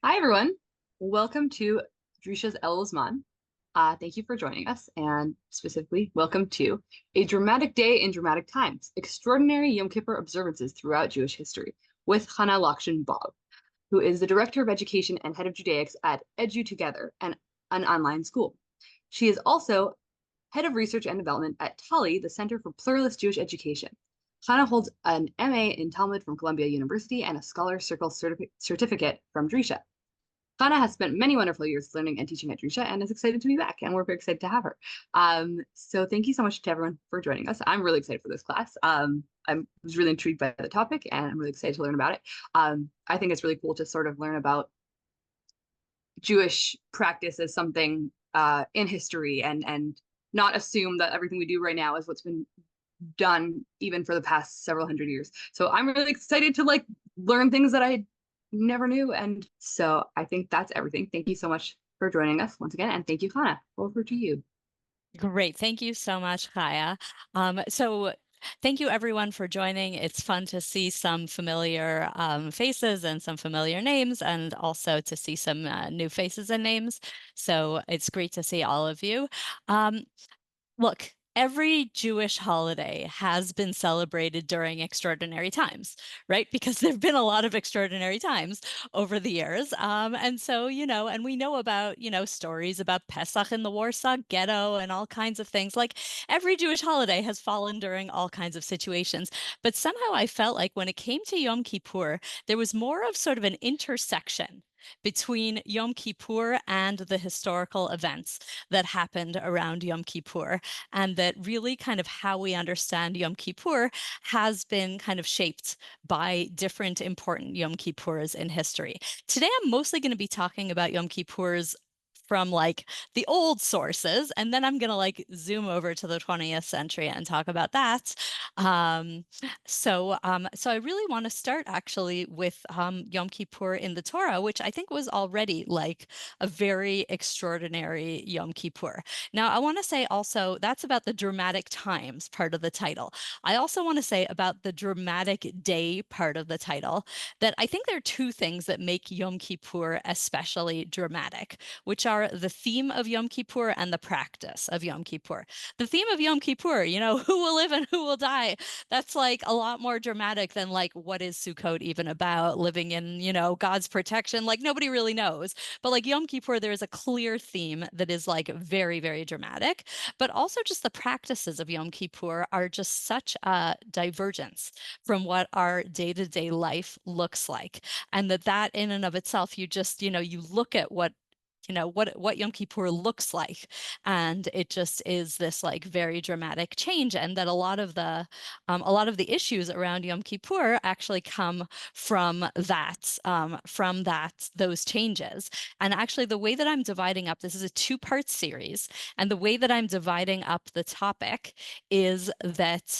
Hi, everyone. Welcome to Drisha's El Uzman. Thank you for joining us, and specifically, welcome to A Dramatic Day in Dramatic Times, Extraordinary Yom Kippur Observances Throughout Jewish History, with Channa Lockshin Bob, who is the Director of Education and Head of Judaics at EduTogether, an online school. She is also Head of Research and Development at TALI, the Center for Pluralist Jewish Education. Channa holds an MA in Talmud from Columbia University and a Scholar Circle certificate from Drisha. Channa has spent many wonderful years learning and teaching at Drisha and is excited to be back, and we're very excited to have her. So thank you so much to everyone for joining us. I'm really excited for this class. I was really intrigued by the topic, and I'm really excited to learn about it. I think it's really cool to sort of learn about Jewish practice as something in history and not assume that everything we do right now is what's been done even for the past several hundred years. So I'm really excited to learn things that I never knew. And so I think that's everything. Thank you so much for joining us once again. And thank you, Channa. Over to you. Great. Thank you so much, Kaya. So thank you everyone for joining. It's fun to see some familiar faces and some familiar names, and also to see some new faces and names. So it's great to see all of you. Um, Look, every Jewish holiday has been celebrated during extraordinary times, right? Because there have been a lot of extraordinary times over the years. And so, and we know about, stories about Pesach in the Warsaw Ghetto and all kinds of things. Like every Jewish holiday has fallen during all kinds of situations. But somehow I felt like when it came to Yom Kippur, there was more of sort of an intersection between Yom Kippur and the historical events that happened around Yom Kippur, and that really kind of how we understand Yom Kippur has been kind of shaped by different important Yom Kippurs in history. Today, I'm mostly going to be talking about Yom Kippurs from like the old sources, and then I'm going to like zoom over to the 20th century and talk about that. So I really want to start actually with Yom Kippur in the Torah, which I think was already like a very extraordinary Yom Kippur. Now, I want to say also that's about the dramatic times part of the title. I also want to say about the dramatic day part of the title that I think there are two things that make Yom Kippur especially dramatic, which are the theme of Yom Kippur and the practice of Yom Kippur. The theme of Yom Kippur, who will live and who will die, that's like a lot more dramatic than like what is Sukkot even about, living in, God's protection. Like nobody really knows. But like Yom Kippur, there is a clear theme that is like very, very dramatic. But also just the practices of Yom Kippur are just such a divergence from what our day-to-day life looks like. And that in and of itself, you just, you look at what Yom Kippur looks like, and it just is this like very dramatic change, and that a lot of the issues around Yom Kippur actually come from those changes. And actually, the way that I'm dividing up this is a two-part series, and the way that I'm dividing up the topic is that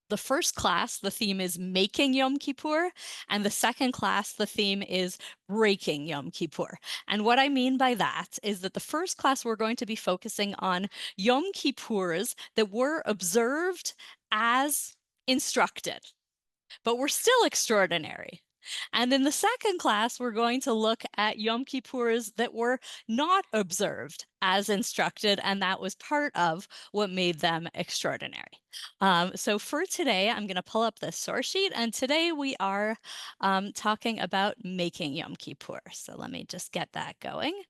the first class, the theme is making Yom Kippur, and the second class, the theme is breaking Yom Kippur. And what I mean by that is that the first class, we're going to be focusing on Yom Kippurs that were observed as instructed, but were still extraordinary. And in the second class, we're going to look at Yom Kippurs that were not observed as instructed, and that was part of what made them extraordinary. So for today, I'm going to pull up the source sheet, and today we are talking about making Yom Kippur. So let me just get that going.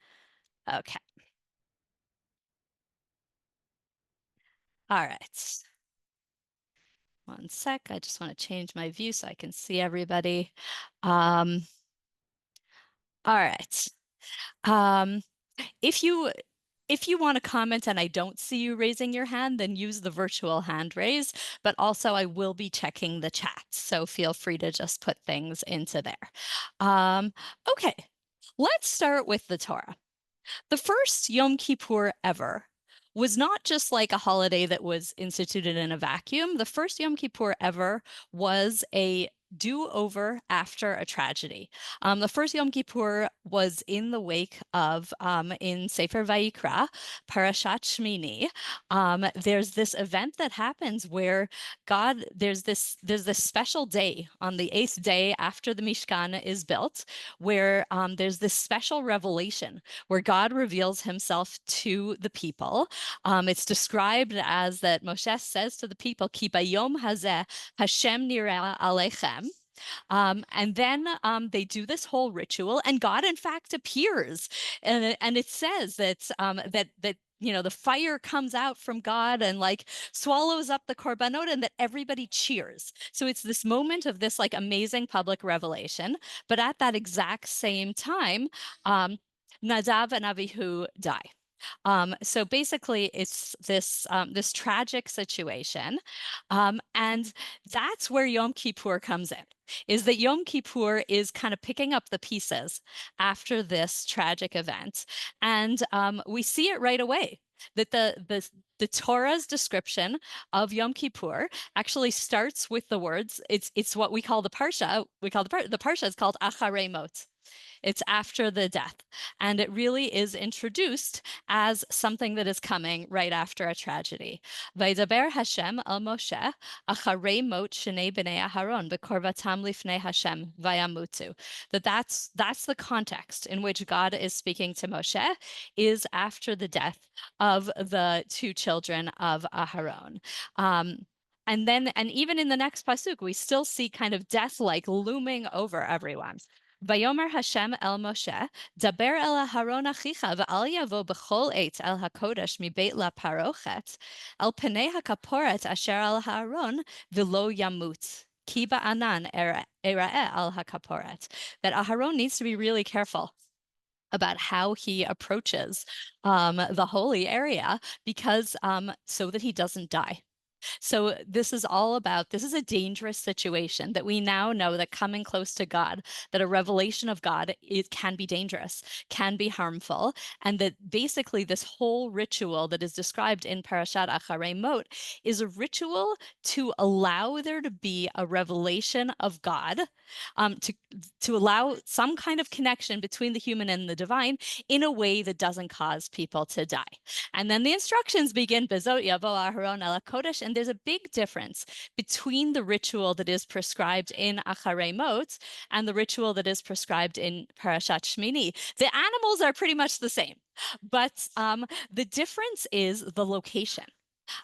Okay. All right. One sec. I just want to change my view so I can see everybody. Um, all right. Um, if you if you want to comment and I don't see you raising your hand, then use the virtual hand raise. But also, I will be checking the chat, so feel free to just put things into there. Okay, let's start with the Torah. The first Yom Kippur ever was not just like a holiday that was instituted in a vacuum. The first Yom Kippur ever was a do-over after a tragedy. The first Yom Kippur was in the wake of, in Sefer Vayikra, Parashat Shmini. There's this event that happens where there's this special day on the 8th day after the Mishkan is built, where there's this special revelation where God reveals himself to the people. It's described as that Moshe says to the people, Ki bayom hazeh Hashem nireh alechem. And then they do this whole ritual, and God, in fact, appears, and it says that that the fire comes out from God and like swallows up the korbanot, and that everybody cheers. So it's this moment of this like amazing public revelation. But at that exact same time, Nadav and Avihu die. So basically, it's this tragic situation, and that's where Yom Kippur comes in. Is that Yom Kippur is kind of picking up the pieces after this tragic event, and we see it right away that the Torah's description of Yom Kippur actually starts with the words. It's what we call the parsha. The parsha is called Acharei Mot. It's after the death. And it really is introduced as something that is coming right after a tragedy. Vaydaber Hashem al Moshe, acharei mot shnei bnei Aharon, bekorvatam lifnei Hashem vayamutu. That's the context in which God is speaking to Moshe, is after the death of the two children of Aharon. And even in the next pasuk, we still see kind of death like looming over everyone. Vayomer Hashem el Moshe, daber el Aharon achicha ve'al yavo b'chol eit el hakodesh mibeit la parochet, el penei hakaporet asher al Aharon v'lo yamut. Ki ba'anan era'eh al hakaporet. That Aharon needs to be really careful about how he approaches the holy area, because so that he doesn't die. So this is a dangerous situation that we now know that coming close to God, that a revelation of God, it can be dangerous, can be harmful, and that basically this whole ritual that is described in Parashat Acharei Mot is a ritual to allow there to be a revelation of God, to allow some kind of connection between the human and the divine in a way that doesn't cause people to die. And then the instructions begin, Bezot yavo Aharon el hakodesh, and there's a big difference between the ritual that is prescribed in Acharei Mot and the ritual that is prescribed in Parashat Shmini. The animals are pretty much the same, but the difference is the location.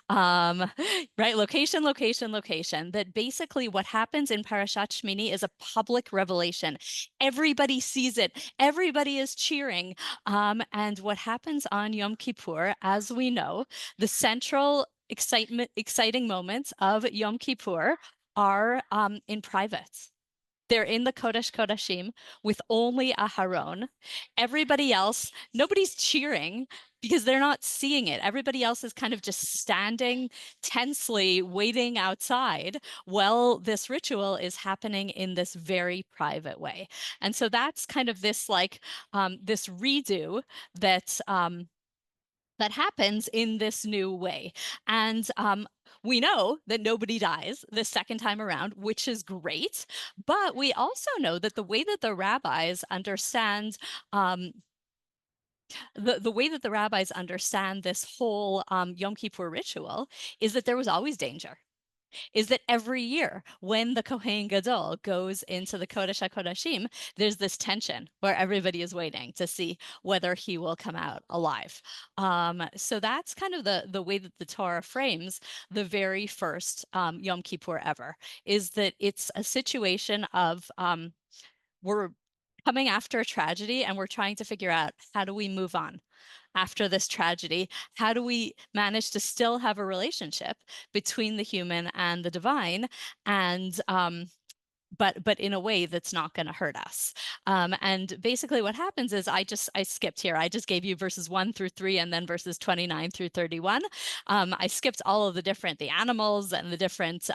Right, location, that basically what happens in Parashat Shmini is a public revelation. Everybody sees it, everybody is cheering, and what happens on Yom Kippur, as we know, the central exciting moments of Yom Kippur are in private. They're in the Kodesh Kodashim with only Aharon. Everybody else, nobody's cheering because they're not seeing it. Everybody else is kind of just standing tensely, waiting outside while this ritual is happening in this very private way. And so that's kind of this this redo that that happens in this new way. And we know that nobody dies the second time around, which is great. But we also know that the way that the rabbis understand the way that the rabbis understand this whole Yom Kippur ritual is that there was always danger. Is that every year when the Kohen Gadol goes into the Kodesh HaKodashim, there's this tension where everybody is waiting to see whether he will come out alive. So that's kind of the way that the Torah frames the very first Yom Kippur ever, is that it's a situation of we're coming after a tragedy and we're trying to figure out, how do we move on after this tragedy? How do we manage to still have a relationship between the human and the divine, and but in a way that's not going to hurt us? And basically what happens is I skipped here. I just gave you verses 1 through 3 and then verses 29 through 31. I skipped all of the animals and the different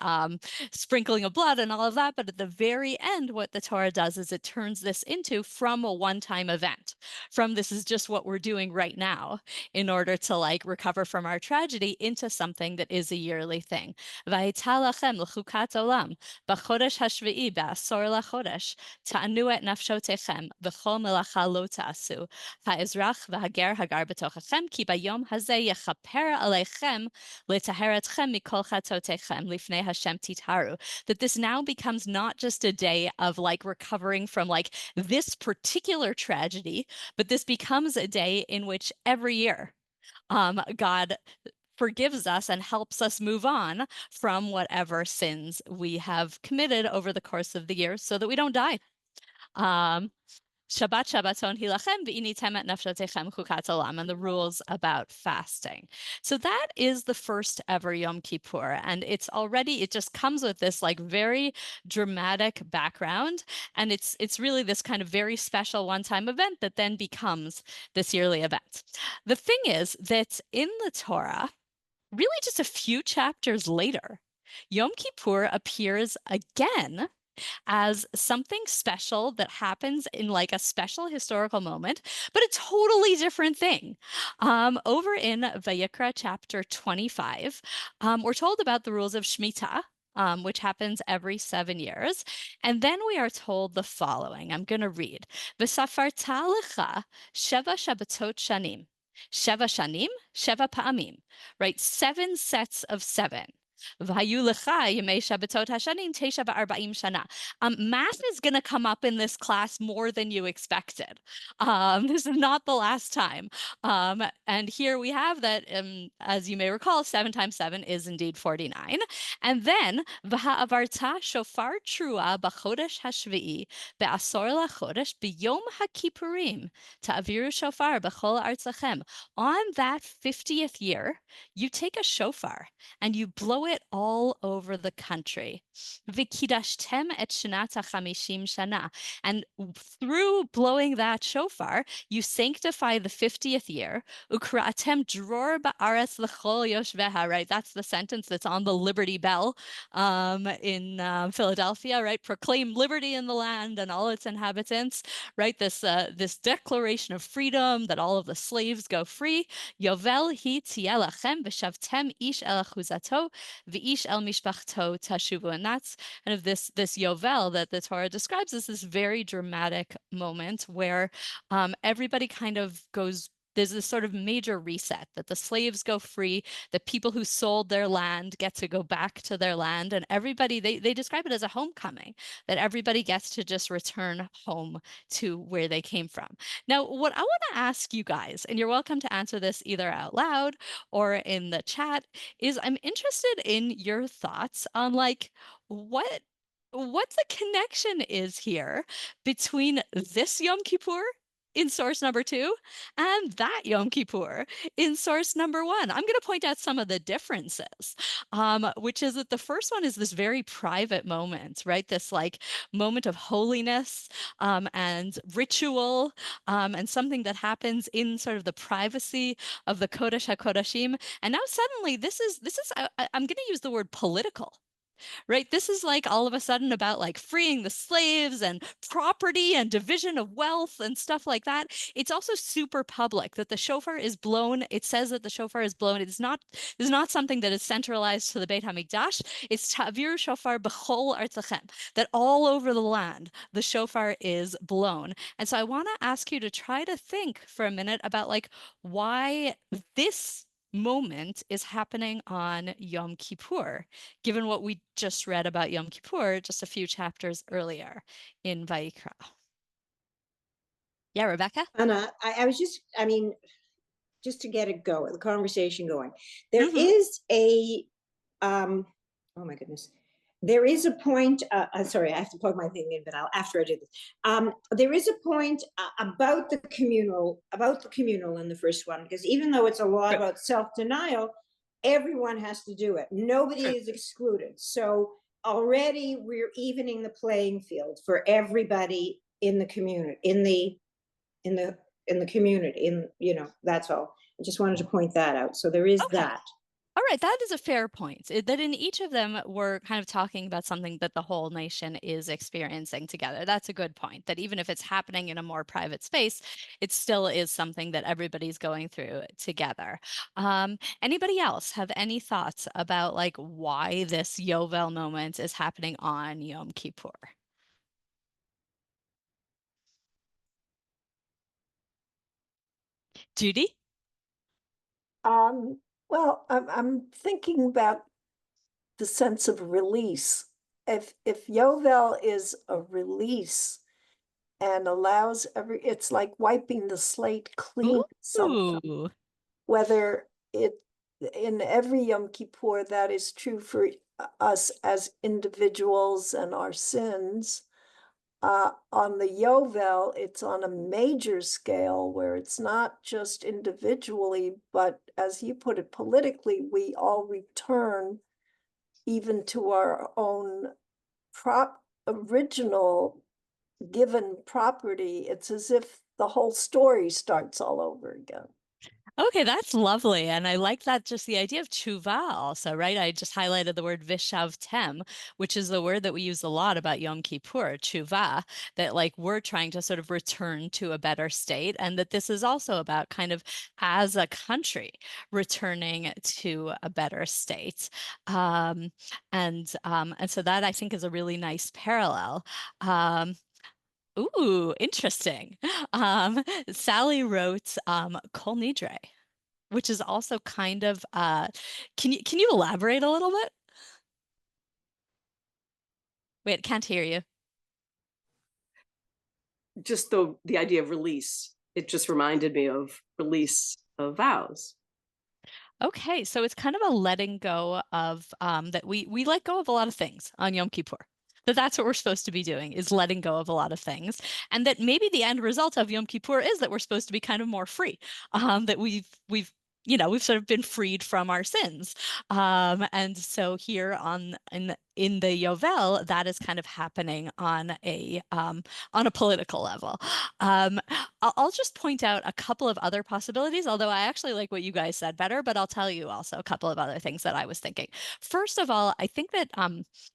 sprinkling of blood and all of that. But at the very end, what the Torah does is it turns this into, from a one-time event, from this is just what we're doing right now in order to like recover from our tragedy, into something that is a yearly thing. Vayitah lachem l'chukat olam b'chodesh hashvi'i השביעי בעשור לחודש, תענו את נפשותיכם, וכל מלאכה לא תעשו, האזרח והגר הגר בתוככם, כי ביום הזה יכפר עליכם לטהר אתכם מכל חטאותיכם, לפני השם תטהרו. That this now becomes not just a day of like recovering from like this particular tragedy, but this becomes a day in which every year God forgives us and helps us move on from whatever sins we have committed over the course of the year so that we don't die. Shabbat Shabbaton hilachem v'initem et nafshotechem chukat olam, and the rules about fasting. So that is the first ever Yom Kippur, and it just comes with this like very dramatic background, and it's really this kind of very special one-time event that then becomes this yearly event. The thing is that in the Torah, really just a few chapters later, Yom Kippur appears again as something special that happens in like a special historical moment, but a totally different thing. Over in Vayikra chapter 25, we're told about the rules of Shemitah, which happens every 7 years. And then we are told the following. I'm going to read. V'safarta lecha sheva shabbatot shanim. Sheva shanim, sheva pa'amim. Right? 7 sets of 7. Math is going to come up in this class more than you expected. This is not the last time. And here we have that, as you may recall, 7 times 7 is indeed 49. And then, V'ha'avarta shofar trua b'chodesh hashvi'i be'asor lachodesh b'yom ha'kippurim ta'aviru shofar b'chol artzachem. On that 50th year, you take a shofar and you blow it all over the country. V'kidashtem et shanat ha'chamishim shana. And through blowing that shofar, you sanctify the 50th year. Ukra'atem dror ba'aretz l'chol yoshveha, right? That's the sentence that's on the Liberty Bell in Philadelphia, right? Proclaim liberty in the land and all its inhabitants, right? This declaration of freedom that all of the slaves go free. Yovel hi tiyeh lachem v'shavtem ish el achuzato v'ish el mishpachto tashuvu. And that's kind of this Yovel that the Torah describes as this very dramatic moment where everybody kind of goes, there's this sort of major reset, that the slaves go free, the people who sold their land get to go back to their land, and everybody, they describe it as a homecoming, that everybody gets to just return home to where they came from. Now, what I want to ask you guys, and you're welcome to answer this either out loud or in the chat, is I'm interested in your thoughts on like what the connection is here between this Yom Kippur in source number 2 and that Yom Kippur in source number 1. I'm going to point out some of the differences, which is that the first one is this very private moment, right? This like moment of holiness and ritual and something that happens in sort of the privacy of the Kodesh HaKodashim. And now suddenly this is I'm going to use the word political. Right? This is like all of a sudden about like freeing the slaves and property and division of wealth and stuff like that. It's also super public that the shofar is blown. It says that the shofar is blown. This is not something that is centralized to the Beit HaMikdash. It's ta'avir shofar b'chol artzachem, that all over the land, the shofar is blown. And so I want to ask you to try to think for a minute about like why this moment is happening on Yom Kippur, given what we just read about Yom Kippur just a few chapters earlier in Vayikra. Yeah, Rebecca? Anna, I was just to get it going, the conversation going. There is a, oh my goodness. There is a point, sorry, I have to plug my thing in, but after I do this. There is a point about the communal in the first one, because even though it's a lot about self-denial, everyone has to do it. Nobody is excluded. So already we're evening the playing field for everybody in the community, in the community, that's all. I just wanted to point that out. So there is that. All right, that is a fair point. That in each of them, we're kind of talking about something that the whole nation is experiencing together. That's a good point, that even if it's happening in a more private space, it still is something that everybody's going through together. Anybody else have any thoughts about like why this Yovel moment is happening on Yom Kippur? Judy? Well, I'm thinking about the sense of release. If Yovel is a release and allows it's like wiping the slate clean somehow. Ooh. Whether it in every Yom Kippur that is true for us as individuals and our sins. On the Yovel, it's on a major scale where it's not just individually, but as you put it, politically, we all return even to our own original given property. It's as if the whole story starts all over again. Okay, that's lovely. And I like that, just the idea of tshuva also, right? I just highlighted the word vishavtem, which is the word that we use a lot about Yom Kippur, tshuva, that like we're trying to sort of return to a better state. And that this is also about kind of as a country returning to a better state. And so that I think is a really nice parallel. Ooh, interesting. Sally wrote Kol Nidre, which is also kind of can you elaborate a little bit? Wait, can't hear you. Just the idea of release. It just reminded me of release of vows. Okay, so it's kind of a letting go of that we let go of a lot of things on Yom Kippur. That's what we're supposed to be doing, is letting go of a lot of things. And that maybe the end result of Yom Kippur is that we're supposed to be kind of more free. That we've we've sort of been freed from our sins. And so here in the Yovel, that is kind of happening on a political level. I'll just point out a couple of other possibilities, although I actually like what you guys said better, but I'll tell you also a couple of other things that I was thinking. First of all, I think that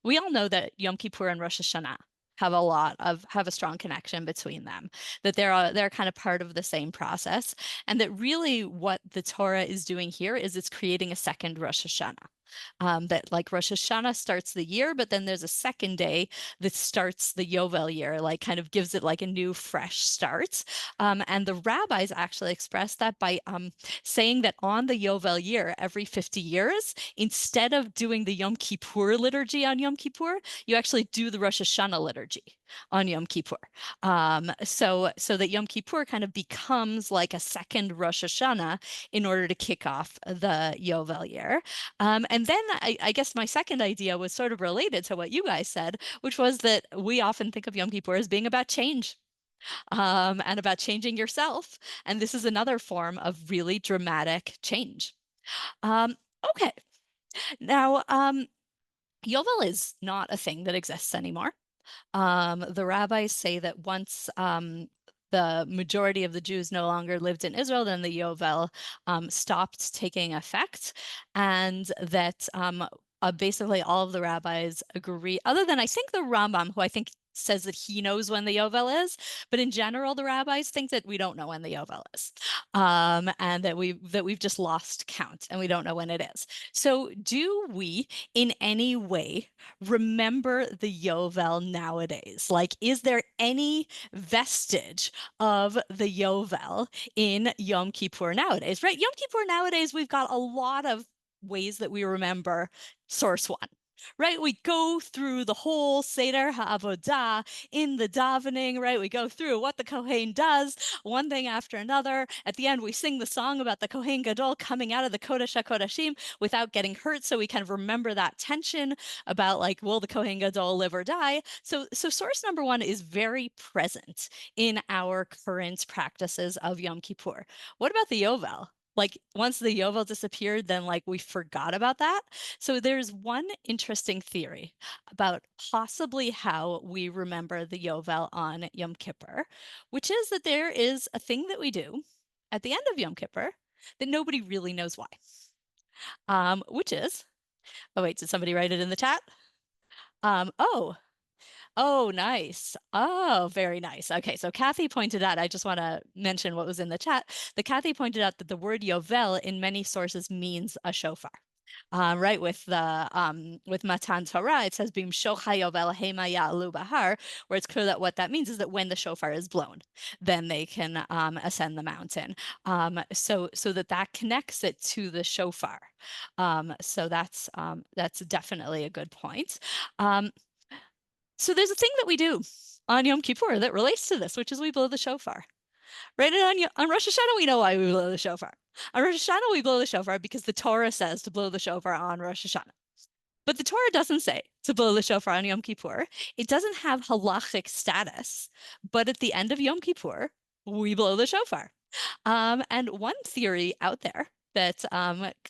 we all know that Yom Kippur and Rosh Hashanah have a strong connection between them, that they're kind of part of the same process, and that really what the Torah is doing here is it's creating a second Rosh Hashanah. That like Rosh Hashanah starts the year, but then there's a second day that starts the Yovel year, like kind of gives it like a new fresh start. And the rabbis actually express that by saying that on the Yovel year, every 50 years, instead of doing the Yom Kippur liturgy on Yom Kippur, you actually do the Rosh Hashanah liturgy on Yom Kippur. So that Yom Kippur kind of becomes like a second Rosh Hashanah in order to kick off the Yovel year. And then I guess my second idea was sort of related to what you guys said, which was that we often think of Yom Kippur as being about change. And about changing yourself. And this is another form of really dramatic change. Okay. Now, Yovel is not a thing that exists anymore. The rabbis say that once the majority of the Jews no longer lived in Israel, then the Yovel stopped taking effect, and that basically all of the rabbis agree, other than I think the Rambam, who I think says that he knows when the Yovel is, but in general, the rabbis think that we don't know when the Yovel is, and that we've just lost count and we don't know when it is. So, do we, in any way, remember the Yovel nowadays? Like, is there any vestige of the Yovel in Yom Kippur nowadays? Right, Yom Kippur nowadays, we've got a lot of ways that we remember source one. Right, we go through the whole Seder HaAvodah in the davening, right? We go through what the Kohen does, one thing after another. At the end, we sing the song about the Kohen Gadol coming out of the Kodesh HaKodashim without getting hurt, so we kind of remember that tension about like, will the Kohen Gadol live or die? So source number one is very present in our current practices of Yom Kippur. What about the Yovel? Like once the Yovel disappeared, then like we forgot about that. So there's one interesting theory about possibly how we remember the Yovel on Yom Kippur, which is that there is a thing that we do at the end of Yom Kippur that nobody really knows why. which is, oh wait, did somebody write it in the chat? Oh, nice. Oh, very nice. Okay, so Kathy pointed out, I just want to mention what was in the chat. Kathy pointed out that the word Yovel in many sources means a shofar. Right, with Matan Torah, it says Bim Shocha Yovel Hema Ya'alu Bahar, where it's clear that what that means is that when the shofar is blown, then they can ascend the mountain. So that connects it to the shofar. So that's definitely a good point. So there's a thing that we do on Yom Kippur that relates to this, which is we blow the shofar. Right, on Rosh Hashanah, we know why we blow the shofar. On Rosh Hashanah, we blow the shofar because the Torah says to blow the shofar on Rosh Hashanah. But the Torah doesn't say to blow the shofar on Yom Kippur. It doesn't have halakhic status, but at the end of Yom Kippur, we blow the shofar. And one theory out there that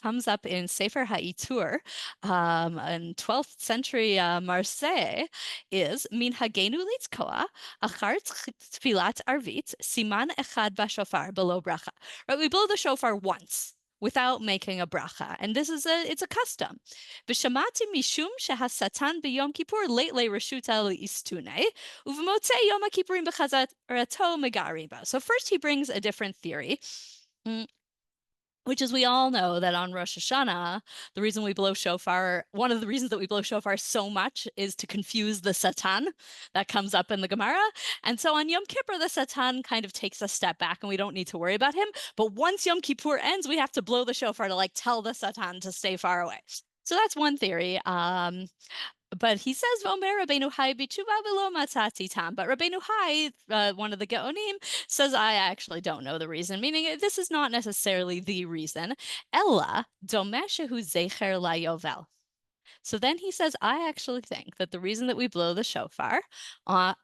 comes up in Sefer HaItur in 12th century Marseille is Min hagenu litzkoa achar tfilat arvit siman echad bashofar below bracha. Right, we blow the shofar once without making a bracha, and it's a custom. V'shamati mishum shehasatan b'Yom Kippur leitle reshuta li'istune uv'motzei Yom Kippurim b'chazarato megariba. So first he brings a different theory, which is we all know that on Rosh Hashanah, the reason we blow shofar, one of the reasons that we blow shofar so much is to confuse the Satan that comes up in the Gemara. And so on Yom Kippur, the Satan kind of takes a step back and we don't need to worry about him. But once Yom Kippur ends, we have to blow the shofar to like tell the Satan to stay far away. So that's one theory. But he says, "Vomer Rabbeinu Hai b'tshuva v'lo matzati tam." But Rabbeinu Hai, one of the Geonim, says, "I actually don't know the reason." Meaning, this is not necessarily the reason. Ella domeh shehu zecher layovel. So then he says, I actually think that the reason that we blow the shofar at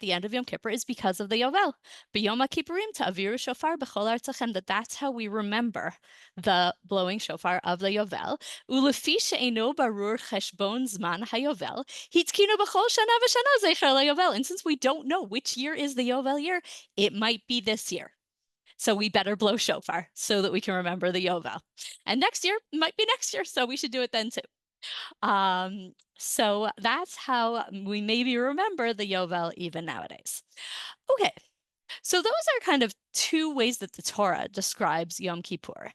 the end of Yom Kippur is because of the Yovel. B'Yom Kippurim ta'aviru shofar b'chol artzachem, that's how we remember the blowing shofar of the Yovel. Ulefi she'eino barur cheshbon zman hayovel, hitkinu b'chol shana v'shana zecher layovel. And since we don't know which year is the Yovel year, it might be this year. So we better blow shofar so that we can remember the Yovel. And next year might be next year, so we should do it then too. So that's how we maybe remember the Yovel even nowadays. Okay, so those are kind of two ways that the Torah describes Yom Kippur.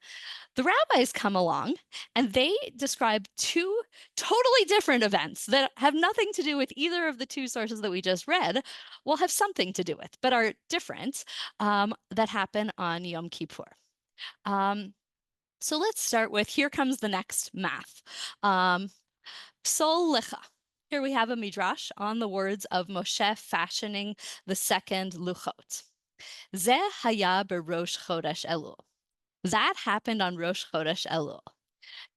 The rabbis come along and they describe two totally different events that have nothing to do with either of the two sources that we just read, will have something to do with, but are different, that happen on Yom Kippur. So let's start with, here comes the next math. Psol lecha. Here we have a midrash on the words of Moshe fashioning the second luchot. Ze haya berosh chodesh Elul. That happened on Rosh Chodesh Elul.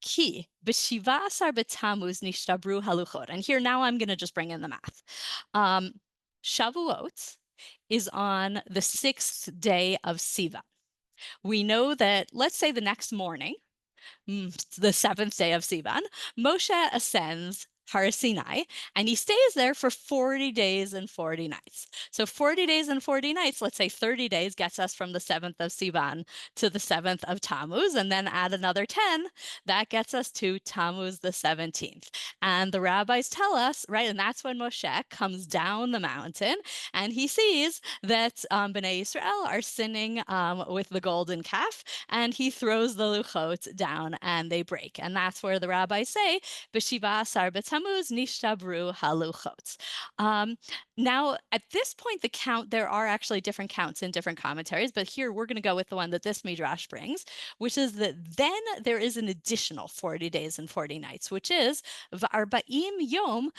Ki b'shiva asar b'tamuz nishtabru haluchot. And here now I'm going to just bring in the math. Shavuot is on the 6th day of Sivan. We know that, let's say the next morning, the 7th day of Sivan, Moshe ascends Har Sinai, and he stays there for 40 days and 40 nights. So 40 days and 40 nights, let's say 30 days gets us from the 7th of Sivan to the 7th of Tammuz, and then add another 10, that gets us to Tammuz the 17th. And the rabbis tell us, right, and that's when Moshe comes down the mountain, and he sees that Bnei Yisrael are sinning with the golden calf, and he throws the luchot down and they break. And that's where the rabbis say, B'shiva asar b'tamuz nishtabru haluchot. Now, at this point, the count, there are actually different counts in different commentaries, but here we're going to go with the one that this midrash brings, which is that then there is an additional 40 days and 40 nights, which is v'arba'im yom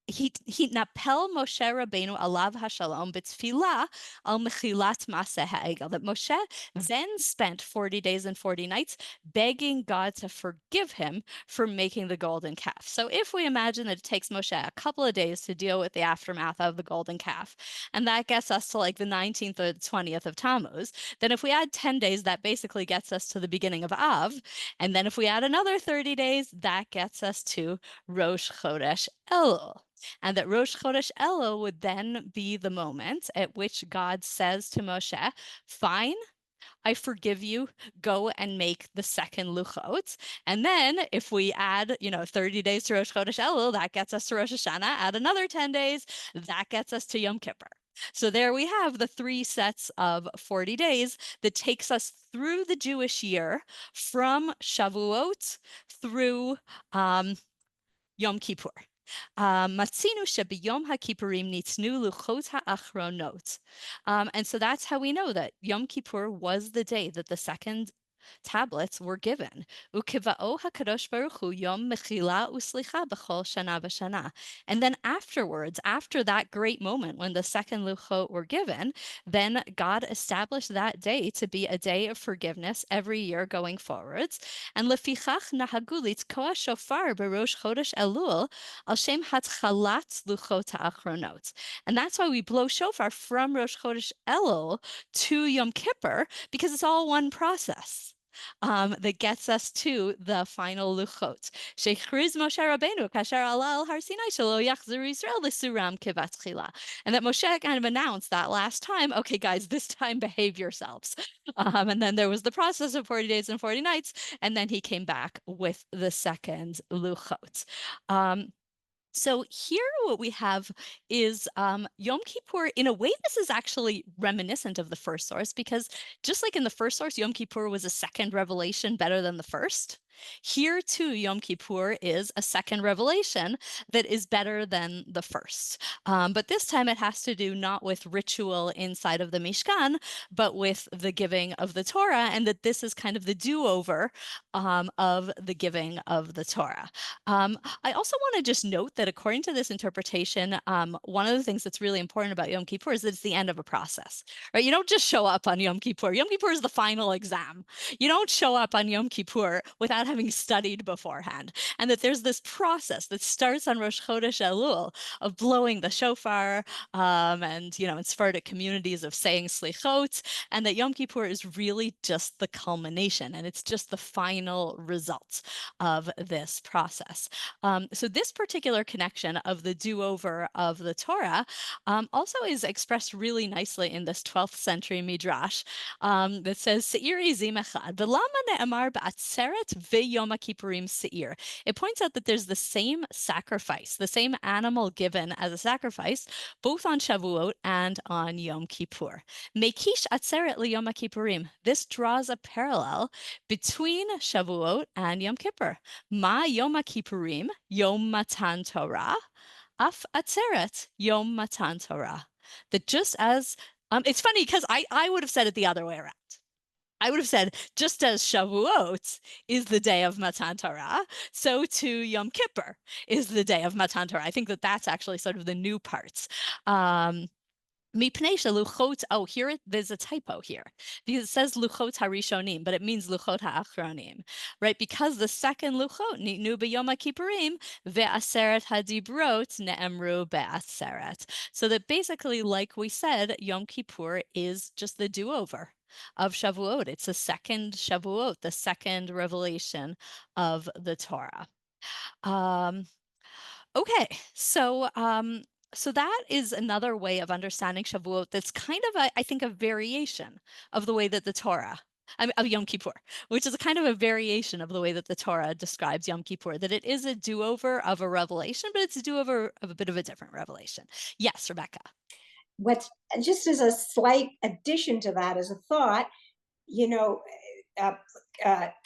Hitnapel Moshe Rabbeinu alav hashalom b'tfilah al mechilat maseh ha'egel. That Moshe then spent 40 days and 40 nights begging God to forgive him for making the golden calf. So if we imagine that it takes Moshe a couple of days to deal with the aftermath of the golden calf, and that gets us to like the 19th or the 20th of Tammuz, then if we add 10 days, that basically gets us to the beginning of Av. And then if we add another 30 days, that gets us to Rosh Chodesh Elul. And that Rosh Chodesh Elul would then be the moment at which God says to Moshe, fine, I forgive you, go and make the second luchot. And then if we add, 30 days to Rosh Chodesh Elul, that gets us to Rosh Hashanah, add another 10 days, that gets us to Yom Kippur. So there we have the 3 sets of 40 days that takes us through the Jewish year from Shavuot through Yom Kippur. Matzinu shebiyom haKippurim nitznu luchot ha'achronot. And so that's how we know that Yom Kippur was the day that the second tablets were given. Ukiva'o hakadosh baruch hu yom mechila uslicha b'chol shana v'shana. And then afterwards, after that great moment when the second luchot were given, then God established that day to be a day of forgiveness every year going forwards. And lefichach nahagu litzkoa shofar b'rosh chodesh Elul al shem hatchalat luchot ha'achronot. And that's why we blow shofar from Rosh Chodesh Elul to Yom Kippur, because it's all one process. That gets us to the final luchot. Shechriz Moshe Rabbeinu kasher ala al Har Sinai shelo yachzir Yisrael l'suram kivatchila. And that Moshe kind of announced that last time, okay, guys, this time behave yourselves. And then there was the process of 40 days and 40 nights, and then he came back with the second luchot. So here what we have is Yom Kippur. In a way, this is actually reminiscent of the first source, because just like in the first source, Yom Kippur was a second revelation better than the first. Here too, Yom Kippur is a second revelation that is better than the first. But this time it has to do not with ritual inside of the Mishkan, but with the giving of the Torah, and that this is kind of the do-over of the giving of the Torah. I also want to just note that according to this interpretation, one of the things that's really important about Yom Kippur is that it's the end of a process, right? You don't just show up on Yom Kippur. Yom Kippur is the final exam. You don't show up on Yom Kippur without having studied beforehand. And that there's this process that starts on Rosh Chodesh Elul of blowing the shofar and, in Sephardic communities of saying slichot, and that Yom Kippur is really just the culmination, and it's just the final result of this process. So this particular connection of the do-over of the Torah also is expressed really nicely in this 12th century midrash that says, Seir izim echad, v'lama ne'amar ba'atzeret v'yom kippurim seir. It points out that there's the same sacrifice, the same animal given as a sacrifice, both on Shavuot and on Yom Kippur. Mekish atzeret liyom kippurim. This draws a parallel between Shavuot and Yom Kippur. Ma Yom Kippurim, Yom Matan Torah, Af Atzeret, Yom Matan Torah. That just as, it's funny because I would have said it the other way around. I would have said, just as Shavuot is the day of Matan Torah, so too Yom Kippur is the day of Matan Torah. I think that that's actually sort of the new parts. Oh, there's a typo here, because it says luchot harishonim, but it means luchot ha'achronim, right? Because the second luchot nitnu b'yom kippurim ve'aseret hadibrot ne'emru be'aseret. So that basically, like we said, Yom Kippur is just the do-over of Shavuot. It's the second Shavuot, the second revelation of the Torah. Okay, so that is another way of understanding Shavuot that's kind of, I think, a variation of the way that the Torah, of Yom Kippur, which is a kind of a variation of the way that the Torah describes Yom Kippur, that it is a do-over of a revelation, but it's a do-over of a bit of a different revelation. Yes, Rebecca. What's just as a slight addition to that as a thought,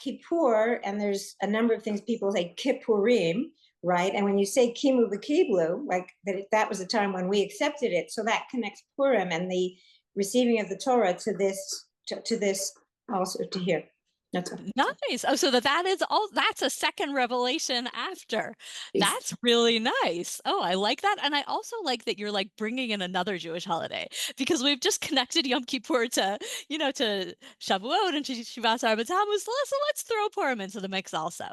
Kippur, and there's a number of things people say Kippurim, right? And when you say Kimu v'Kiblu, like that was a time when we accepted it. So that connects Purim and the receiving of the Torah to this also to here. That's nice. Oh, so that is all. That's a second revelation after. That's really nice. Oh, I like that, and I also like that you're like bringing in another Jewish holiday, because we've just connected Yom Kippur to to Shavuot and to Shivat Arba Tammuz. So let's throw Purim into the mix also.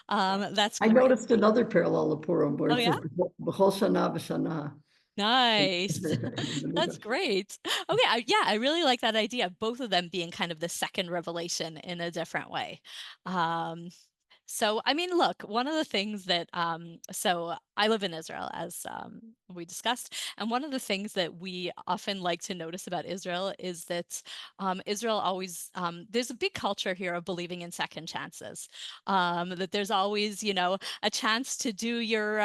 That's great. I noticed another parallel of Purim where it says B'chol Shana V'Shana. Nice. That's great. Okay, I really like that idea, both of them being kind of the second revelation in a different way. So, I mean, look, one of the things that, so I live in Israel, as we discussed, and one of the things that we often like to notice about Israel is that Israel always, there's a big culture here of believing in second chances, that there's always, you know, a chance to do your,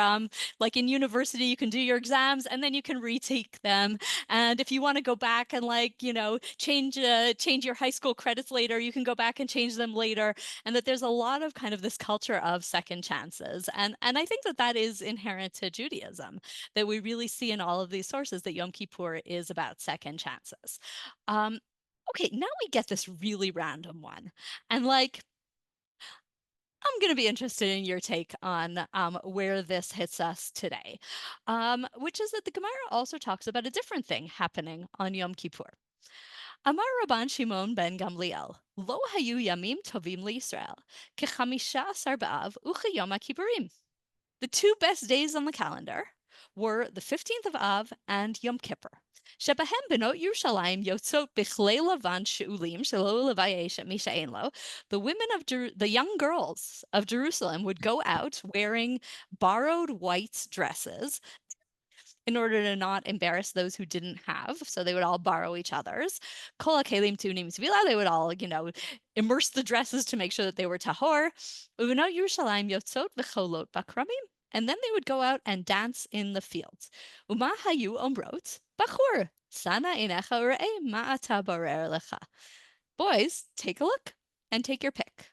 like in university, you can do your exams and then you can retake them. And if you want to go back and like, you know, change your high school credits later, you can go back and change them later. And that there's a lot of kind of this culture of second chances. And I think that that is inherent to Judaism, that we really see in all of these sources that Yom Kippur is about second chances. Okay, now we get this really random one. And like, I'm going to be interested in your take on where this hits us today, which is that the Gemara also talks about a different thing happening on Yom Kippur. Amar Rabban Shimon ben Gamliel, lo hayu yamim tovim liYisrael, kechamisha asar b'av u'chayom HaKippurim. The two best days on the calendar were the 15th of Av and Yom Kippur. Shebahem benot Yerushalayim yotzot bichlei lavan she'ulim shelo levayesh mi she'ein lo. The women of the young girls of Jerusalem would go out wearing borrowed white dresses in order to not embarrass those who didn't have. So they would all borrow each other's. Kol hakelim tunim zvila. They would all, you know, immerse the dresses to make sure that they were tahor. Uvenot Yerushalayim yotzot v'cholot bakramim. And then they would go out and dance in the fields. Uma hayu omrot bachur sana inecha u're'eh ma'ata barer lecha. Boys, take a look and take your pick.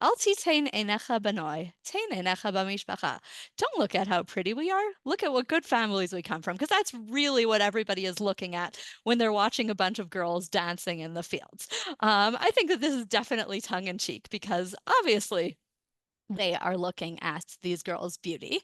Al titain enecha banoi, tain enecha b'mishpacha. Don't look at how pretty we are. Look at what good families we come from, because that's really what everybody is looking at when they're watching a bunch of girls dancing in the fields. I think that this is definitely tongue in cheek, because obviously they are looking at these girls' beauty.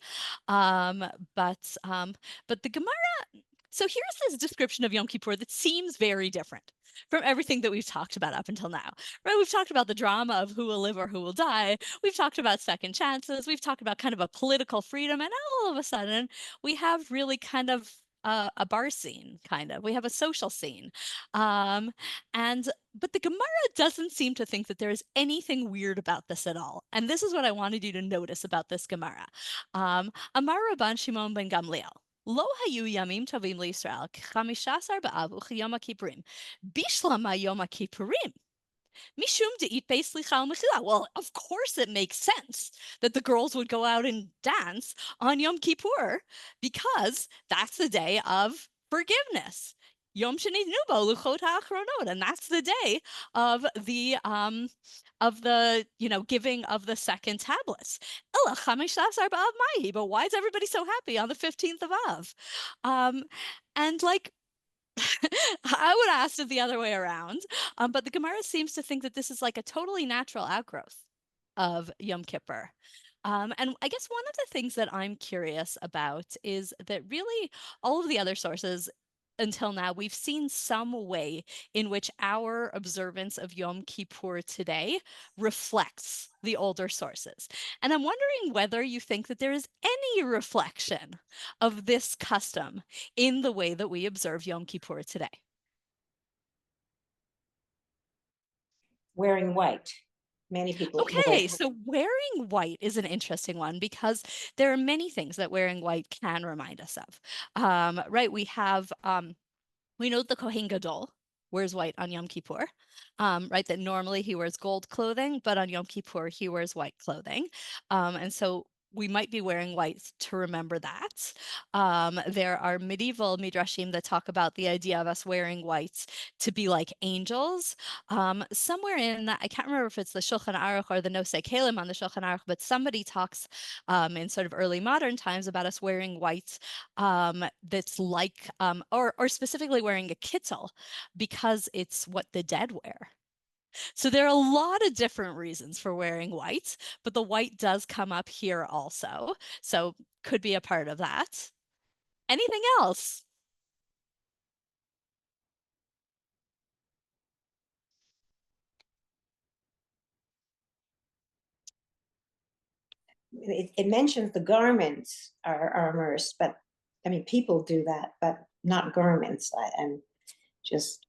But the Gemara, so here's this description of Yom Kippur that seems very different from everything that we've talked about up until now, right? We've talked about the drama of who will live or who will die. We've talked about second chances. We've talked about kind of a political freedom. And all of a sudden, we have really kind of a bar scene, kind of. We have a social scene. But the Gemara doesn't seem to think that there is anything weird about this at all. And this is what I wanted you to notice about this Gemara. Amar Rabban Shimon ben Gamliel. Lo hayu yamim tovim liYisrael k'chamishasar b'av u'chayom HaKippurim bishlam Yom HaKippurim mishum de'it beis slicha u'mechila. Well, of course it makes sense that the girls would go out and dance on Yom Kippur, because that's the day of forgiveness. Yom Shenidnu bo luchot ha'achronot, and that's the day of the you know, giving of the second tablets. Ela chamish asar b'av mahi, but why is everybody so happy on the 15th of Av? And like, I would ask it the other way around, but the Gemara seems to think that this is like a totally natural outgrowth of Yom Kippur. And I guess one of the things that I'm curious about is that really all of the other sources until now, we've seen some way in which our observance of Yom Kippur today reflects the older sources. And I'm wondering whether you think that there is any reflection of this custom in the way that we observe Yom Kippur today. Wearing white. Many people. Okay, so wearing white is an interesting one, because there are many things that wearing white can remind us of. Right, we have we know the Kohen Gadol wears white on Yom Kippur, right? That normally he wears gold clothing, but on Yom Kippur he wears white clothing. And so we might be wearing white to remember that. There are medieval midrashim that talk about the idea of us wearing white to be like angels. Somewhere in, I can't remember if it's the Shulchan Aruch or the Nosei Kalim on the Shulchan Aruch, but somebody talks in sort of early modern times about us wearing white that's like, or specifically wearing a kittel, because it's what the dead wear. So there are a lot of different reasons for wearing white, but the white does come up here also. So could be a part of that. Anything else? It mentions the garments are immersed, but I mean, people do that, but not garments. And just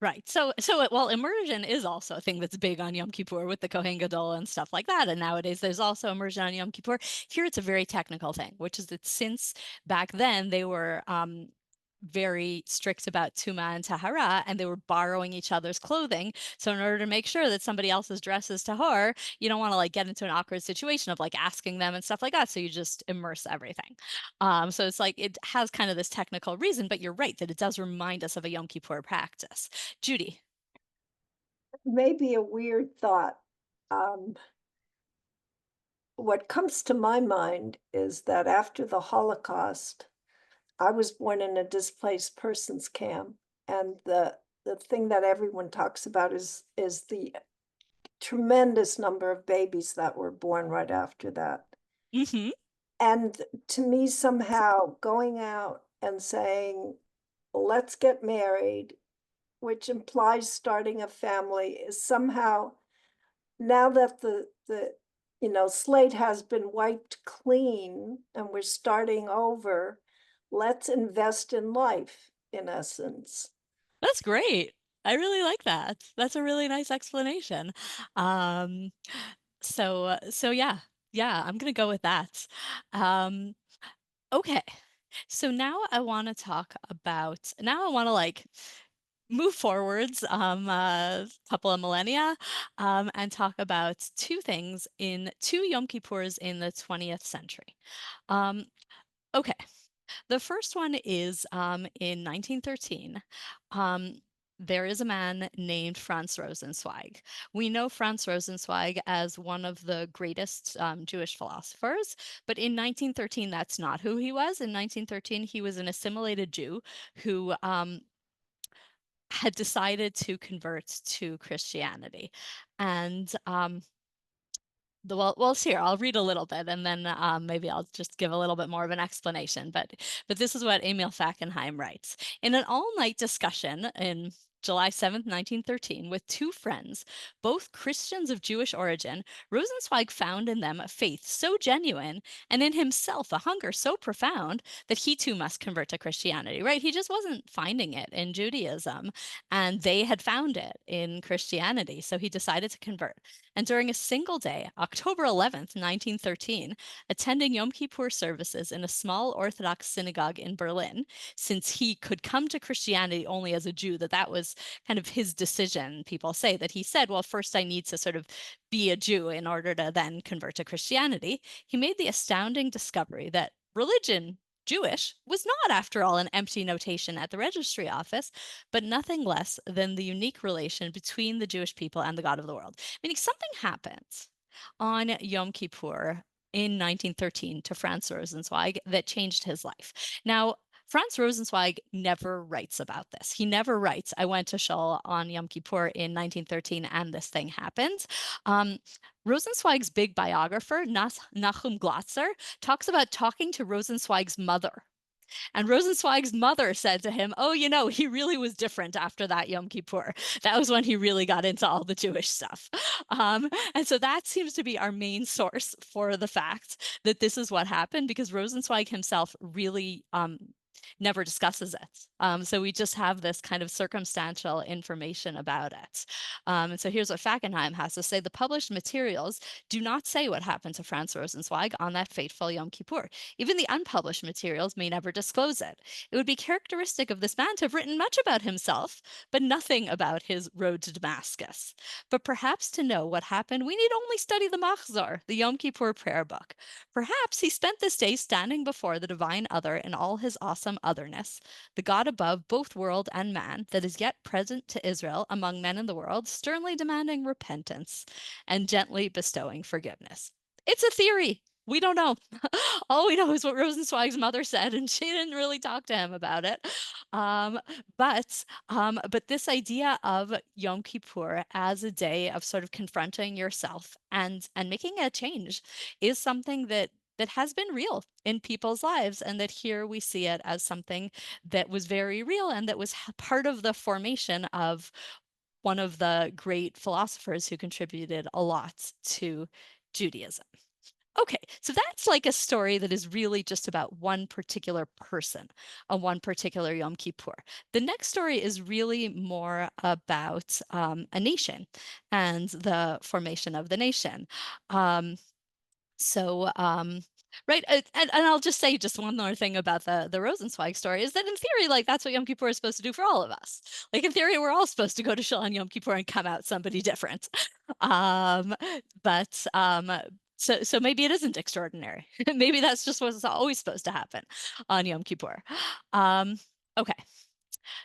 Right. Well, immersion is also a thing that's big on Yom Kippur with the Kohen Gadol and stuff like that. And nowadays there's also immersion on Yom Kippur. Here it's a very technical thing, which is that since back then they were very strict about Tuma and Tahara, and they were borrowing each other's clothing. So in order to make sure that somebody else's dress is tahor, you don't want to like get into an awkward situation of like asking them and stuff like that. So you just immerse everything. So it's like it has kind of this technical reason, but you're right that it does remind us of a Yom Kippur practice. Judy. Maybe a weird thought. What comes to my mind is that after the Holocaust, I was born in a displaced persons camp, and the thing that everyone talks about is the tremendous number of babies that were born right after that. Mm-hmm. And to me, somehow going out and saying, let's get married, which implies starting a family, is somehow, now that the slate has been wiped clean and we're starting over, let's invest in life, in essence. That's great. I really like that. That's a really nice explanation. So yeah, I'm gonna go with that. Okay. So now I want to like move forwards a couple of millennia and talk about two things in two Yom Kippurs in the 20th century. Okay. The first one is in 1913. There is a man named Franz Rosenzweig. We know Franz Rosenzweig as one of the greatest Jewish philosophers, but in 1913, that's not who he was. In 1913, he was an assimilated Jew who had decided to convert to Christianity. And well, here, I'll read a little bit and then maybe I'll just give a little bit more of an explanation. But this is what Emil Fackenheim writes. In an all-night discussion in July 7th, 1913, with two friends, both Christians of Jewish origin, Rosenzweig found in them a faith so genuine and in himself a hunger so profound that he too must convert to Christianity, right? He just wasn't finding it in Judaism, and they had found it in Christianity. So he decided to convert. And during a single day, October 11th, 1913, attending Yom Kippur services in a small Orthodox synagogue in Berlin, since he could come to Christianity only as a Jew, that was kind of his decision. People say that he said, well, first I need to sort of be a Jew in order to then convert to Christianity. He made the astounding discovery that religion, Jewish, was not, after all, an empty notation at the registry office, but nothing less than the unique relation between the Jewish people and the God of the world. Meaning something happens on Yom Kippur in 1913 to Franz Rosenzweig that changed his life. Now, Franz Rosenzweig never writes about this. He never writes, I went to Shul on Yom Kippur in 1913 and this thing happened. Rosenzweig's big biographer, Nachum Glotzer, talks about talking to Rosenzweig's mother. And Rosenzweig's mother said to him, oh, he really was different after that Yom Kippur. That was when he really got into all the Jewish stuff. And so that seems to be our main source for the fact that this is what happened, because Rosenzweig himself really never discusses it. So we just have this kind of circumstantial information about it. And so here's what Fackenheim has to say. The published materials do not say what happened to Franz Rosenzweig on that fateful Yom Kippur. Even the unpublished materials may never disclose it. It would be characteristic of this man to have written much about himself, but nothing about his road to Damascus. But perhaps to know what happened, we need only study the Machzor, the Yom Kippur prayer book. Perhaps he spent this day standing before the divine other in all his awesome otherness, the God above both world and man, that is yet present to Israel among men in the world, sternly demanding repentance and gently bestowing forgiveness. It's a theory. We don't know. All we know is what Rosenzweig's mother said, and she didn't really talk to him about it. But this idea of Yom Kippur as a day of sort of confronting yourself and making a change is something that has been real in people's lives, and that here we see it as something that was very real and that was part of the formation of one of the great philosophers who contributed a lot to Judaism. Okay, so that's like a story that is really just about one particular person on one particular Yom Kippur. The next story is really more about a nation and the formation of the nation. Right, and I'll just say just one more thing about the Rosenzweig story is that in theory, like that's what Yom Kippur is supposed to do for all of us. Like in theory, we're all supposed to go to Shul on Yom Kippur and come out somebody different. Um, but so maybe it isn't extraordinary. Maybe that's just what's always supposed to happen on Yom Kippur. Okay.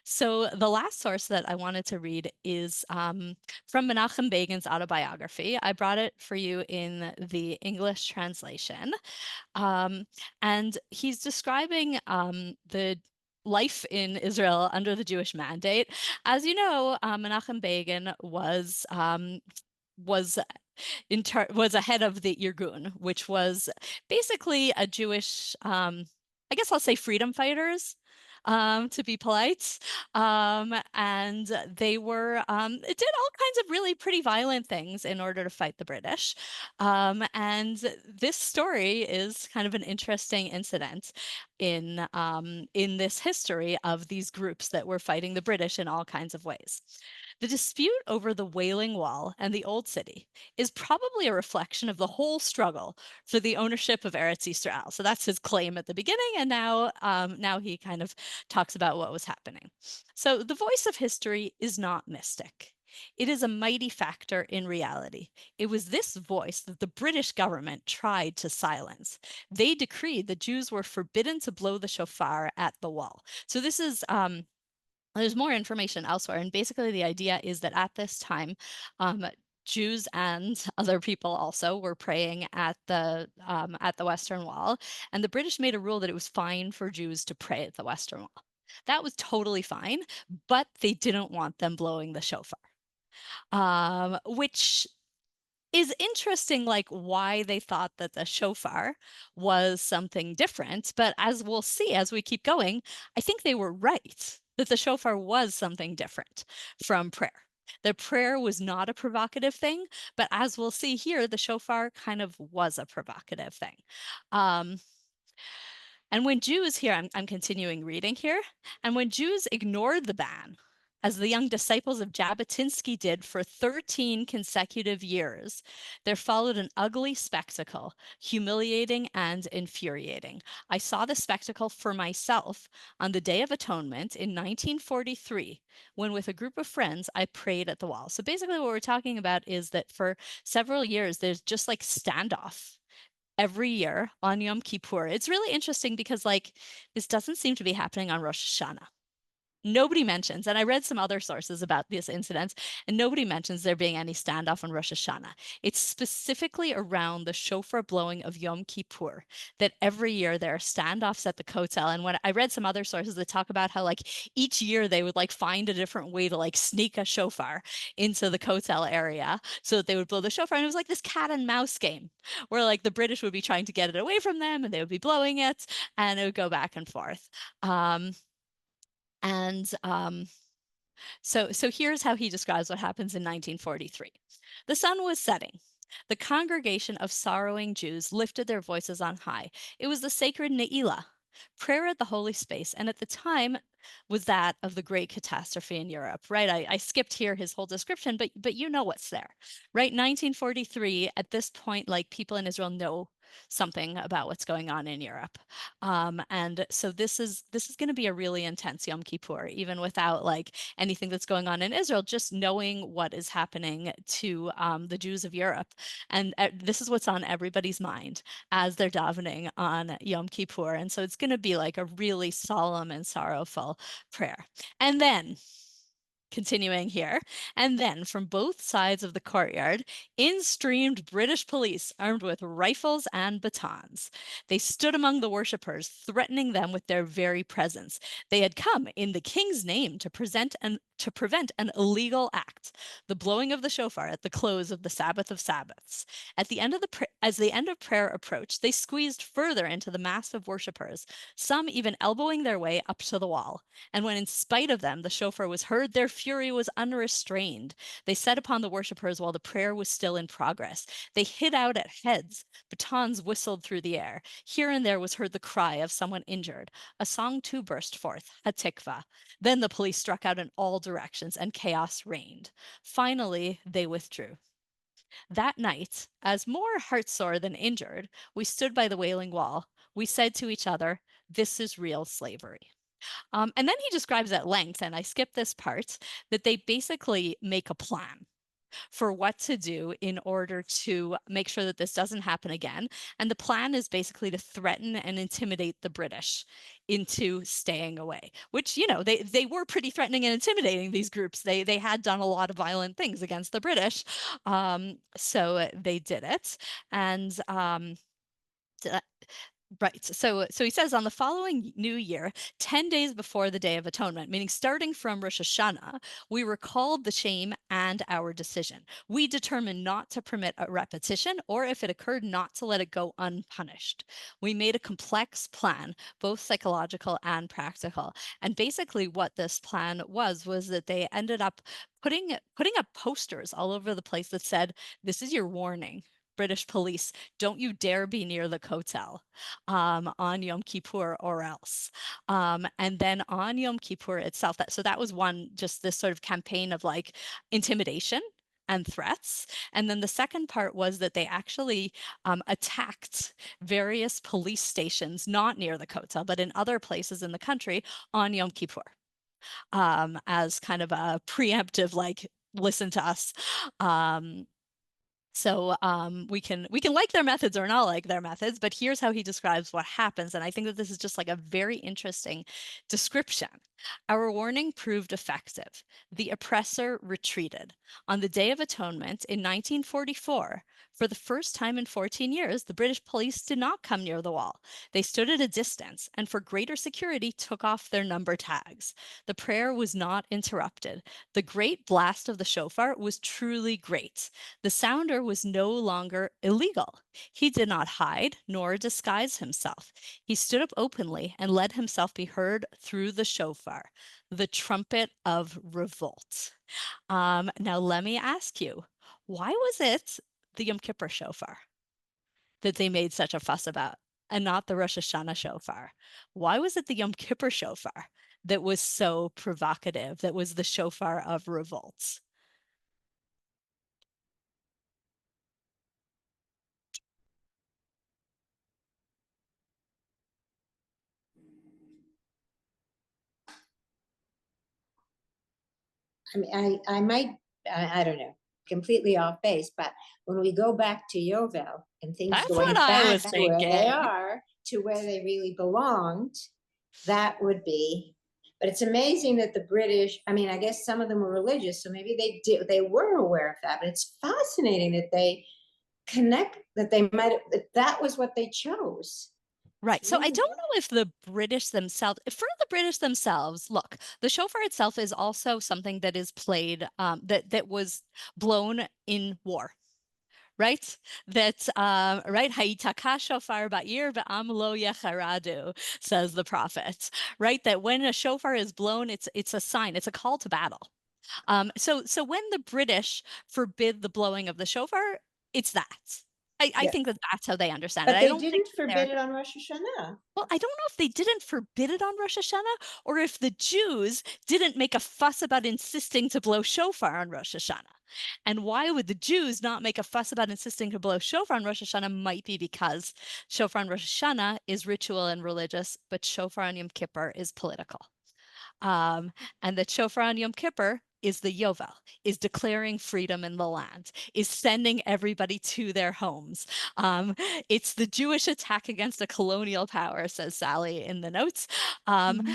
So the last source that I wanted to read is from Menachem Begin's autobiography. I brought it for you in the English translation. And he's describing the life in Israel under the Jewish mandate. As you know, Menachem Begin was was a head of the Irgun, which was basically a Jewish, I guess I'll say freedom fighters, to be polite. And they did all kinds of really pretty violent things in order to fight the British. And this story is kind of an interesting incident in this history of these groups that were fighting the British in all kinds of ways. The dispute over the Wailing Wall and the Old City is probably a reflection of the whole struggle for the ownership of Eretz Yisrael. So that's his claim at the beginning, and now he kind of talks about what was happening. So the voice of history is not mystic. It is a mighty factor in reality. It was this voice that the British government tried to silence. They decreed that Jews were forbidden to blow the shofar at the wall. So this is there's more information elsewhere, and basically the idea is that at this time, Jews and other people also were praying at the Western Wall, and the British made a rule that it was fine for Jews to pray at the Western Wall. That was totally fine, but they didn't want them blowing the shofar, which is interesting, like why they thought that the shofar was something different. But as we'll see as we keep going, I think they were right that the shofar was something different from prayer. The prayer was not a provocative thing, but as we'll see here, the shofar kind of was a provocative thing. And when Jews here, I'm continuing reading here, and when Jews ignored the ban, as the young disciples of Jabotinsky did for 13 consecutive years, there followed an ugly spectacle, humiliating and infuriating. I saw the spectacle for myself on the Day of Atonement in 1943, when with a group of friends, I prayed at the wall. So basically what we're talking about is that for several years, there's just like standoff every year on Yom Kippur. It's really interesting because like this doesn't seem to be happening on Rosh Hashanah. Nobody mentions, and I read some other sources about this incident, and nobody mentions there being any standoff on Rosh Hashanah. It's specifically around the shofar blowing of Yom Kippur that every year there are standoffs at the Kotel. And when I read some other sources that talk about how like each year they would like find a different way to like sneak a shofar into the Kotel area so that they would blow the shofar. And it was like this cat and mouse game where like the British would be trying to get it away from them and they would be blowing it and it would go back and forth. So here's how he describes what happens in 1943. The sun was setting. The congregation of sorrowing Jews lifted their voices on high. It was the sacred Ne'ilah, prayer at the holy space, and at the time was that of the great catastrophe in Europe, right? I skipped here his whole description, but you know what's there, right? 1943, at this point, like people in Israel know something about what's going on in Europe. And so this is going to be a really intense Yom Kippur, even without like anything that's going on in Israel, just knowing what is happening to the Jews of Europe. And this is what's on everybody's mind as they're davening on Yom Kippur. And so it's going to be like a really solemn and sorrowful prayer. And then continuing here, and then from both sides of the courtyard, in streamed British police armed with rifles and batons. They stood among the worshippers, threatening them with their very presence. They had come in the king's name to prevent an illegal act, the blowing of the shofar at the close of the Sabbath of Sabbaths. As the end of prayer approached, they squeezed further into the mass of worshippers, some even elbowing their way up to the wall. And when in spite of them, the shofar was heard, their fury was unrestrained. They set upon the worshippers while the prayer was still in progress. They hit out at heads. Batons whistled through the air. Here and there was heard the cry of someone injured. A song too burst forth, Hatikva. Then the police struck out in all directions and chaos reigned. Finally, they withdrew. That night, as more heartsore than injured, we stood by the Wailing Wall. We said to each other, "This is real slavery." And then he describes at length, and I skipped this part, that they basically make a plan for what to do in order to make sure that this doesn't happen again. And the plan is basically to threaten and intimidate the British into staying away, which, you know, they were pretty threatening and intimidating, these groups. They had done a lot of violent things against the British. So they did it. And right. So he says on the following new year, 10 days before the Day of Atonement, meaning starting from Rosh Hashanah, we recalled the shame and our decision. We determined not to permit a repetition, or if it occurred, not to let it go unpunished. We made a complex plan, both psychological and practical. And basically what this plan was that they ended up putting up posters all over the place that said, "This is your warning. British police, don't you dare be near the Kotel on Yom Kippur or else." And then on Yom Kippur itself, that was one, just this sort of campaign of like intimidation and threats. And then the second part was that they actually attacked various police stations, not near the Kotel, but in other places in the country on Yom Kippur, as kind of a preemptive, like, listen to us. So we can like their methods or not like their methods, but here's how he describes what happens. And I think that this is just like a very interesting description. Our warning proved effective. The oppressor retreated. On the Day of Atonement in 1944, for the first time in 14 years, the British police did not come near the wall. They stood at a distance and for greater security took off their number tags. The prayer was not interrupted. The great blast of the shofar was truly great. The sounder was no longer illegal. He did not hide nor disguise himself. He stood up openly and let himself be heard through the shofar, the trumpet of revolt. Now let me ask you, why was it the Yom Kippur shofar that they made such a fuss about and not the Rosh Hashanah shofar? Why was it the Yom Kippur shofar that was so provocative, that was the shofar of revolt? I mean, I might, I don't know, completely off base, but when we go back to Yovel and things That's going what I back was to where they thinking. are, to where they really belonged, that would be. But it's amazing that the British, I mean, I guess some of them were religious, so maybe they were aware of that. But it's fascinating that they connect, that they might, that was what they chose. Right. So I don't know if the British themselves, for the British themselves, look, the shofar itself is also something that is played, that was blown in war. Right? That right, Hayitaka shofar ba'ir ba'am lo yecharadu, says the prophet. Right? That when a shofar is blown, it's a sign, it's a call to battle. So when the British forbid the blowing of the shofar, it's that. I think that that's how they understand it. But I they don't think didn't that forbid it on Rosh Hashanah. well, I don't know if they didn't forbid it on Rosh Hashanah or if the Jews didn't make a fuss about insisting to blow shofar on Rosh Hashanah. And why would the Jews not make a fuss about insisting to blow shofar on Rosh Hashanah might be because shofar on Rosh Hashanah is ritual and religious, but shofar on Yom Kippur is political. And the shofar on Yom Kippur is the Yovel, is declaring freedom in the land, is sending everybody to their homes. It's the Jewish attack against a colonial power, says Sally in the notes. And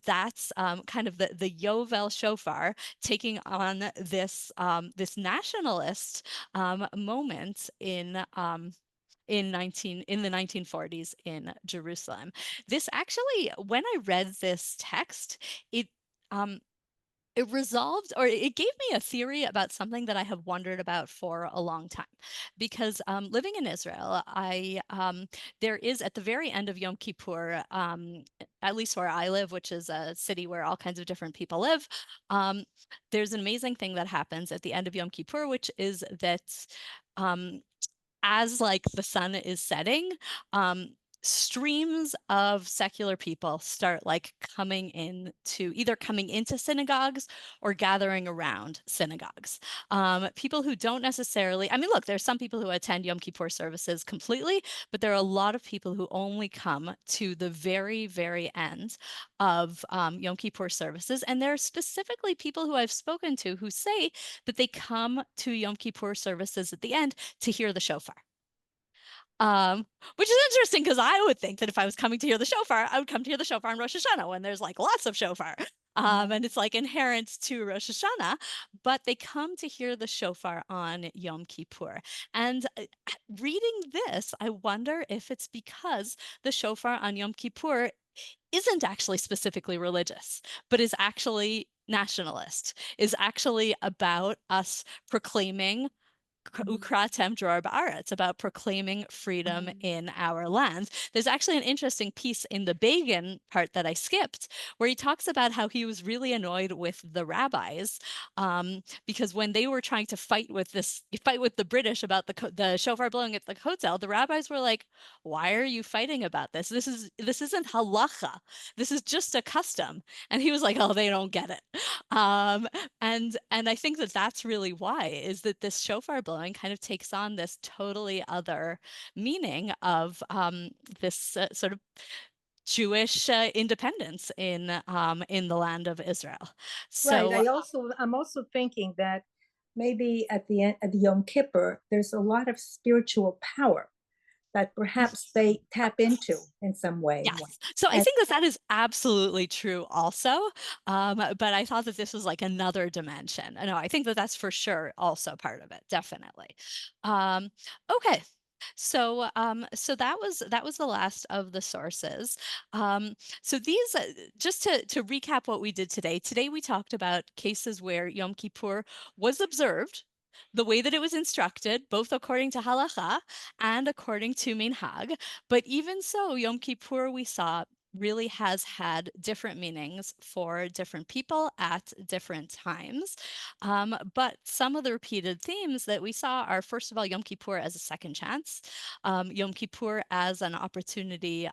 that's kind of the Yovel shofar taking on this this nationalist moment in the 1940s in Jerusalem. This actually, when I read this text, it it resolved, or it gave me a theory about something that I have wondered about for a long time. Because living in Israel, there is at the very end of Yom Kippur, at least where I live, which is a city where all kinds of different people live, there's an amazing thing that happens at the end of Yom Kippur, which is that as like the sun is setting, streams of secular people start like coming into synagogues or gathering around synagogues. People who don't necessarily, I mean, look, there's some people who attend Yom Kippur services completely, but there are a lot of people who only come to the very, very end of Yom Kippur services. And there are specifically people who I've spoken to who say that they come to Yom Kippur services at the end to hear the shofar. Which is interesting because I would think that if I was coming to hear the shofar, I would come to hear the shofar on Rosh Hashanah when there's like lots of shofar. And it's like inherent to Rosh Hashanah, but they come to hear the shofar on Yom Kippur. And reading this, I wonder if it's because the shofar on Yom Kippur isn't actually specifically religious, but is actually nationalist, is actually about us proclaiming Ukratem Dror Ba'aretz, about proclaiming freedom in our land. There's actually an interesting piece in the Begin part that I skipped, where he talks about how he was really annoyed with the rabbis because when they were trying to fight with the British about the shofar blowing at the Kotel, the rabbis were like, "Why are you fighting about this? This isn't halacha. This is just a custom." And he was like, "Oh, they don't get it." And I think that that's really why, is that this shofar blowing kind of takes on this totally other meaning of this sort of Jewish independence in the land of Israel. So right. I'm also thinking that maybe at the end of the Yom Kippur, there's a lot of spiritual power that perhaps they tap into in some way. yes. So I think that is absolutely true also. But I thought that this was like another dimension. No, I think that that's for sure also part of it. Definitely. Okay. So that was the last of the sources. So these, just to recap what we did today. Today we talked about cases where Yom Kippur was observed the way that it was instructed, both according to halacha and according to minhag. But even so, Yom Kippur, we saw, really has had different meanings for different people at different times. But some of the repeated themes that we saw are, first of all, Yom Kippur as a second chance, Yom Kippur as an opportunity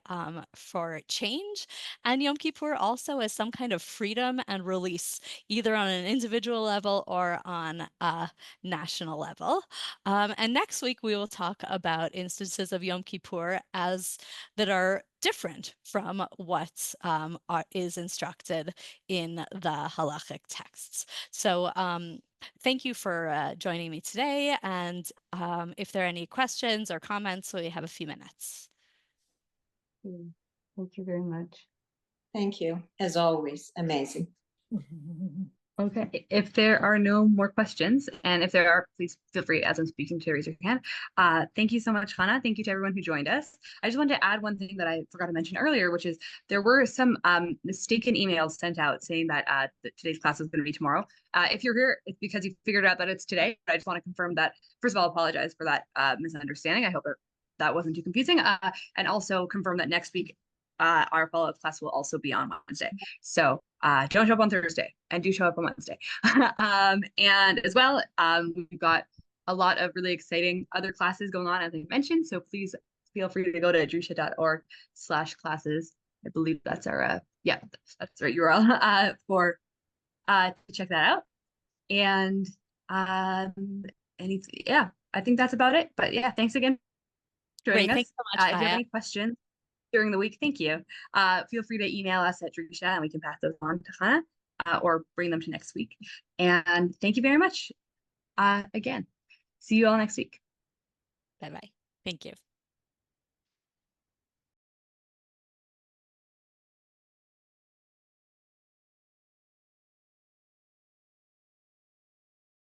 for change, and Yom Kippur also as some kind of freedom and release, either on an individual level or on a national level. And next week, we will talk about instances of Yom Kippur that are different from what is instructed in the halakhic texts. So thank you for joining me today. And if there are any questions or comments, we have a few minutes. Thank you very much. Thank you, as always, amazing. Okay, if there are no more questions, and if there are, please feel free, as I'm speaking, to raise your hand. Thank you so much, Channa. Thank you to everyone who joined us. I just wanted to add one thing that I forgot to mention earlier, which is there were some mistaken emails sent out saying that today's class is going to be tomorrow. If you're here, it's because you figured out that it's today. I just want to confirm that, first of all, apologize for that misunderstanding. I hope that wasn't too confusing. And also confirm that next week, our follow-up class will also be on Wednesday. So don't show up on Thursday, and do show up on Wednesday. And as well, we've got a lot of really exciting other classes going on, as I mentioned. So please feel free to go to drusha.org/classes. I believe that's our that's the right URL to check that out. And I think that's about it. But yeah, thanks again for joining us. Thanks so much, if you have any questions during the week, thank you. Feel free to email us at Drusha, and we can pass those on to Channa or bring them to next week. And thank you very much again. See you all next week. Bye-bye. Thank you.